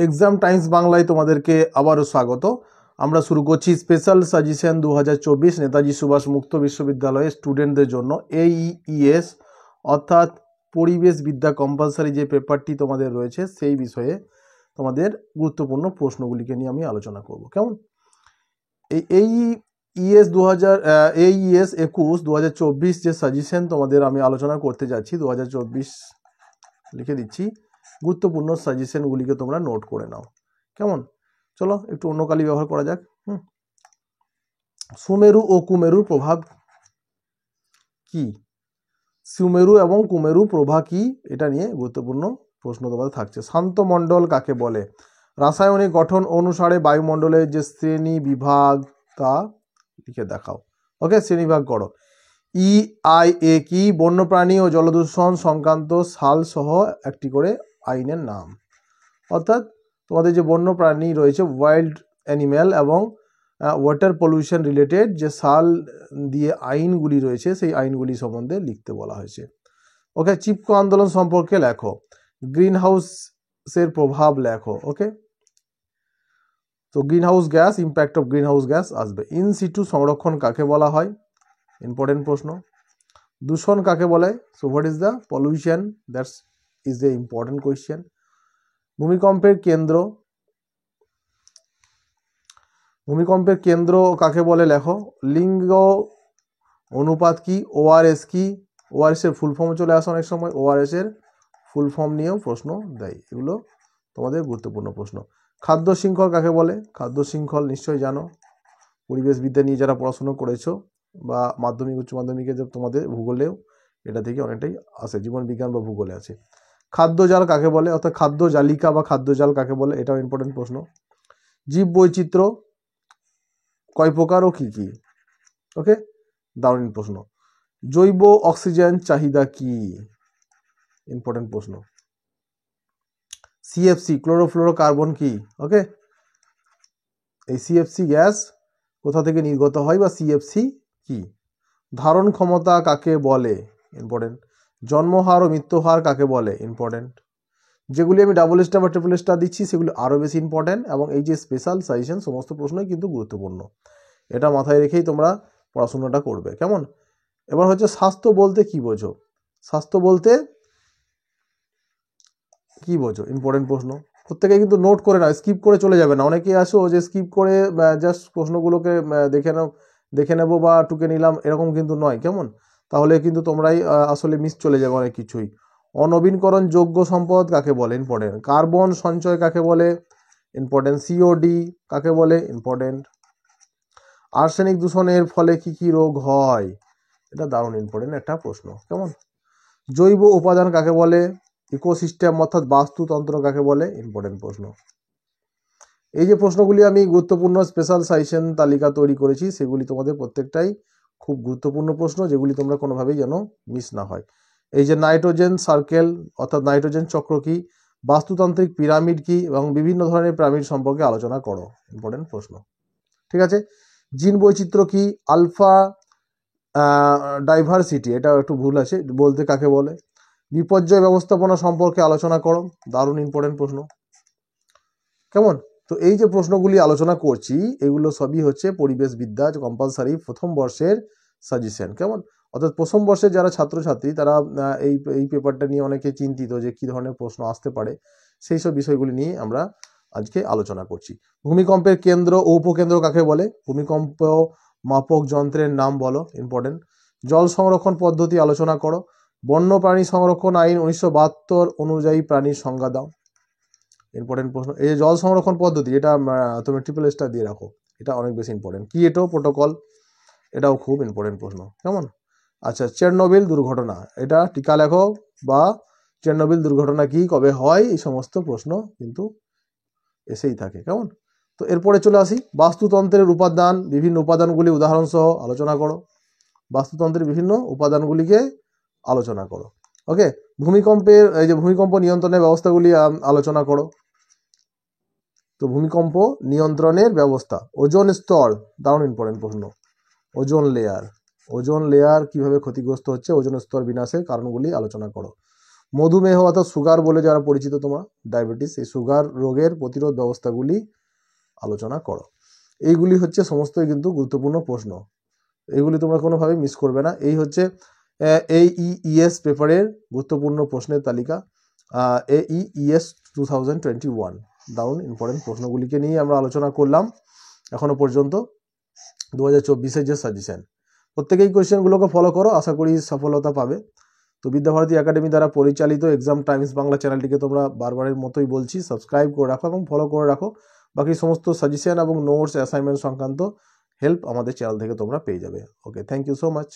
Exam Times বাংলায় তোমাদেরকে আবারও স্বাগত। আমরা শুরু করছি স্পেশাল সাজেশন 2024 নেতাজি সুভাষ মুক্ত বিশ্ববিদ্যালয়ের স্টুডেন্টদের জন্য এইইএস অর্থাৎ পরিবেশ বিদ্যা কম্পালসারি যে পেপারটি তোমাদের রয়েছে সেই বিষয়ে তোমাদের গুরুত্বপূর্ণ প্রশ্নগুলিকে নিয়ে আমি আলোচনা করব। কেমন? এইইএস 2024 যে সাজেশন তোমাদের আমি আলোচনা করতে যাচ্ছি 2024 লিখে দিচ্ছি, গুরুত্বপূর্ণ সাজেশনগুলিকে তোমরা নোট করে নাও। কেমন? চলো একটু অন্য কালি ব্যবহার করা যাক। সুমেরু ও কুমেরুর প্রভাব কি? সুমেরু এবং কুমেরু প্রভা কি, এটা নিয়ে গুরুত্বপূর্ণ প্রশ্ন তোমাদের থাকছে। শান্ত মণ্ডল কাকে বলে? রাসায়নিক গঠন অনুসারে বায়ুমণ্ডলের যে শ্রেণী বিভাগ তা লিখে দেখাও। ওকে, শ্রেণীবিভাগ করো। EIA কি? বন্যপ্রাণী ও জলদূষণ সংক্রান্ত সাল সহ একটি করে আইনের নাম। অর্থাৎ তোমাদের যে বন্যপ্রাণী রয়েছে ওয়াইল্ড অ্যানিম্যাল এবং ওয়াটার পলিউশন রিলেটেড যে সাল দিয়ে আইনগুলি রয়েছে সেই আইনগুলি সম্বন্ধে লিখতে বলা হয়েছে। ওকে, চিপকো আন্দোলন সম্পর্কে লেখো। গ্রিন হাউসের প্রভাব লেখো। ওকে, তো green house gas, impact of green house gas আসবে। ইন সিটু সংরক্ষণ কাকে বলা হয়? ইম্পর্টেন্ট প্রশ্ন। দূষণ কাকে বলে? So what is the pollution? That's is a important question. ভূমিকম্পের কেন্দ্র, ভূমিকম্পের কেন্দ্র কাকে বলে লেখো। লিঙ্গ অনুপাত কি? ORS কি? ORS এর ফুল ফর্ম চলে আসে অনেক সময়, ORS এর ফুল ফর্ম নিয়েও প্রশ্ন দেয়। এগুলো তোমাদের গুরুত্বপূর্ণ প্রশ্ন। খাদ্য শৃঙ্খল কাকে বলে? খাদ্য শৃঙ্খল নিশ্চয়ই জানো, পরিবেশ বিদ্যা নিয়ে যারা পড়াশোনা করেছো বা মাধ্যমিক উচ্চ মাধ্যমিকে তোমাদের ভূগোলেও এটা থেকে অনেকটাই আসে, জীবন বিজ্ঞান বা ভূগোলে আছে। খাদ্য জাল কাকে বলে? অর্থাৎ খাদ্য জালিকা বা খাদ্য জাল কাকে বলে, এটাও ইম্পর্টেন্ট প্রশ্ন। জীব বৈচিত্র্য কয় প্রকার ও কি কি? ওকে, দারুণ প্রশ্ন। জৈব অক্সিজেন চাহিদা কি? ইম্পর্টেন্ট প্রশ্ন। CFC ক্লোরোফ্লোরোকার্বন কি? ওকে, এই CFC গ্যাস কোথা থেকে নির্গত হয় বা CFC কি? ধারণ ক্ষমতা কাকে বলে? ইম্পর্টেন্ট। জন্মহার ও মৃত্যুহার কাকে বলে? ইম্পর্টেন্ট। যেগুলি আমি ডাবল স্টার বা ট্রিপল স্টার দিচ্ছি সেগুলি আরও বেশি ইম্পর্টেন্ট, এবং এই যে স্পেশাল সাজেশন সমস্ত প্রশ্নই কিন্তু গুরুত্বপূর্ণ। এটা মাথায় রেখেই তোমরা পড়াশোনাটা করবে। কেমন? এবার হচ্ছে স্বাস্থ্য বলতে কি বোঝো? স্বাস্থ্য বলতে কি বোঝো? ইম্পর্টেন্ট প্রশ্ন। প্রত্যেকে কিন্তু নোট করে নাও, স্কিপ করে চলে যাবে না। অনেকেই আসো যে স্কিপ করে জাস্ট প্রশ্নগুলোকে দেখে নেবো বা টুকে নিলাম, এরকম কিন্তু নয়। কেমন? তাহলে কিন্তু তোমরাই আসলে মিস চলে যাবে অনেক কিছুই। অনবীনকরণ যোগ্য সম্পদ কাকে বলে? ইম্পর্টেন্ট। কার্বন সঞ্চয় কাকে বলে? ইম্পর্টেন্ট। COD কাকে বলে? ইম্পর্টেন্ট। আর্সেনিক দূষণের ফলে কি কি রোগ হয়? এটা দারুণ ইম্পর্টেন্ট একটা প্রশ্ন। কেমন? জৈব উপাদান কাকে বলে? ইকোসিস্টেম অর্থাৎ বাস্তুতন্ত্র কাকে বলে? ইম্পর্টেন্ট প্রশ্ন। এই যে প্রশ্নগুলি আমি গুরুত্বপূর্ণ স্পেশাল সাজেশন তালিকা তৈরি করেছি সেগুলি তোমাদের প্রত্যেকটাই খুব গুরুত্বপূর্ণ প্রশ্ন, যেগুলি তোমরা কোনোভাবেই যেন মিস না হয়। এই যে নাইট্রোজেন সার্কেল অর্থাৎ নাইট্রোজেন চক্র কি, বাস্তুতান্ত্রিক পিরামিড কি, এবং বিভিন্ন ধরনের পিরামিড সম্পর্কে আলোচনা করো। ইম্পর্টেন্ট প্রশ্ন। ঠিক আছে। জিন বৈচিত্র্য কি? আলফা ডাইভার্সিটি, এটা একটু ভুল আছে, বলতে কাকে বলে? বিপর্যয় ব্যবস্থাপনা সম্পর্কে আলোচনা করো। দারুণ ইম্পর্টেন্ট প্রশ্ন। কেমন? তো এই যে প্রশ্নগুলি আলোচনা করছি এগুলো সবই হচ্ছে পরিবেশ বিদ্যা কম্পালসারি প্রথম বর্ষের সাজেশন। কেমন? অর্থাৎ প্রথম বর্ষের যারা ছাত্রছাত্রী তারা এই পেপারটা নিয়ে অনেকে চিন্তিত যে কি ধরনের প্রশ্ন আসতে পারে, সেই সব বিষয়গুলি নিয়ে আমরা আজকে আলোচনা করছি। ভূমিকম্পের কেন্দ্র ও উপকেন্দ্র কাকে বলে? ভূমিকম্প মাপক যন্ত্রের নাম বলো। ইম্পর্টেন্ট। জল সংরক্ষণ পদ্ধতি আলোচনা করো। বন্যপ্রাণী সংরক্ষণ আইন 1972 অনুযায়ী প্রাণীর সংজ্ঞা দাও। ইম্পর্টেন্ট প্রশ্ন। এই যে জল সংরক্ষণ পদ্ধতি, এটা তুমি ট্রিপল স্টার দিয়ে রাখো, এটা অনেক বেশি ইম্পর্টেন্ট। কিয়োটো প্রোটোকল, এটাও খুব ইম্পর্টেন্ট প্রশ্ন। কেমন? আচ্ছা, চেরনোবিল দুর্ঘটনা, এটা টিকা লেখো, বা চেরনোবিল দুর্ঘটনা কি, কবে হয়, এই সমস্ত প্রশ্ন কিন্তু এসেই থাকে। কেমন? তো এরপরে চলে আসি বাস্তুতন্ত্রের উপাদান, বিভিন্ন উপাদানগুলি উদাহরণ সহ আলোচনা করো। বাস্তুতন্ত্রের বিভিন্ন উপাদানগুলিকে আলোচনা করো। ওকে, ভূমিকম্পের এই যে ভূমিকম্প নিয়ন্ত্রণের ব্যবস্থাগুলি আলোচনা করো। তো ভূমিকম্প নিয়ন্ত্রণের ব্যবস্থা। ওজোন স্তর, দারুণ ইম্পর্টেন্ট প্রশ্ন। ওজোন লেয়ার, ওজোন লেয়ার কিভাবে ক্ষতিগ্রস্ত হচ্ছে, ওজোন স্তর বিনাশের কারণগুলি আলোচনা করো। মধুমেহ অর্থাৎ সুগার বলে যারা পরিচিত তোমরা, ডায়াবেটিস, এই সুগার রোগের প্রতিরোধ ব্যবস্থাগুলি আলোচনা করো। এইগুলি হচ্ছে সমস্তই কিন্তু গুরুত্বপূর্ণ প্রশ্ন, এইগুলি তোমরা কোনোভাবে মিস করবে না। এই হচ্ছে AEES পেপারের গুরুত্বপূর্ণ প্রশ্নের তালিকা, AEES 2021 দারুণ ইম্পর্টেন্ট প্রশ্নগুলিকে নিয়ে আমরা আলোচনা করলাম এখনো পর্যন্ত 2024-এর যে সাজেশন। প্রত্যেকেই কোয়েশ্চেনগুলোকে ফলো করো, আশা করি সফলতা পাবে। তো বিদ্যাভারতী একাডেমি দ্বারা পরিচালিত এক্সাম টাইমস বাংলা চ্যানেলটিকে তোমরা বারবারের মতোই বলছি সাবস্ক্রাইব করে রাখো এবং ফলো করে রাখো। বাকি সমস্ত সাজেশন এবং নোটস অ্যাসাইনমেন্ট সংক্রান্ত হেল্প আমাদের চ্যানেল থেকে তোমরা পেয়ে যাবে। ওকে, থ্যাংক ইউ সো মাচ।